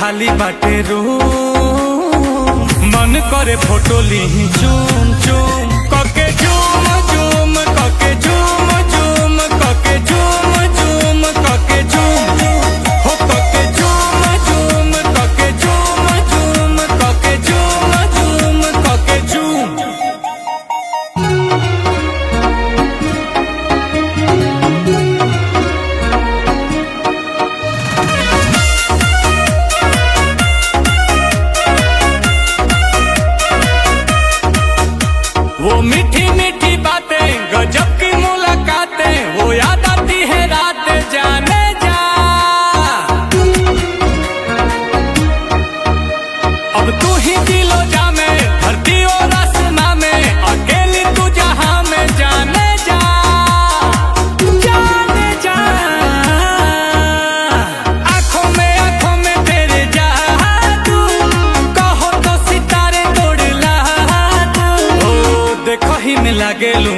खाली बाटे रूम, मन करे फोटो ली चूम चूम कके झूम झूम कके झूम झूम कके झूम झूम कके झूम हो कके झूम झूम कके झूम झूम कके झूम झूम कके झूम। वो मीठी मीठी बातें गजब की मुलाकातें वो याद आती है रात जाने जा। अब तू ही दिलो जा में धरती और आसमां में अकेली तू जहां में जाने जा जाने जा। आंखों में तेरे जादू कहो तो सितारे तोड़ ला। देखो ही में लागे लूँ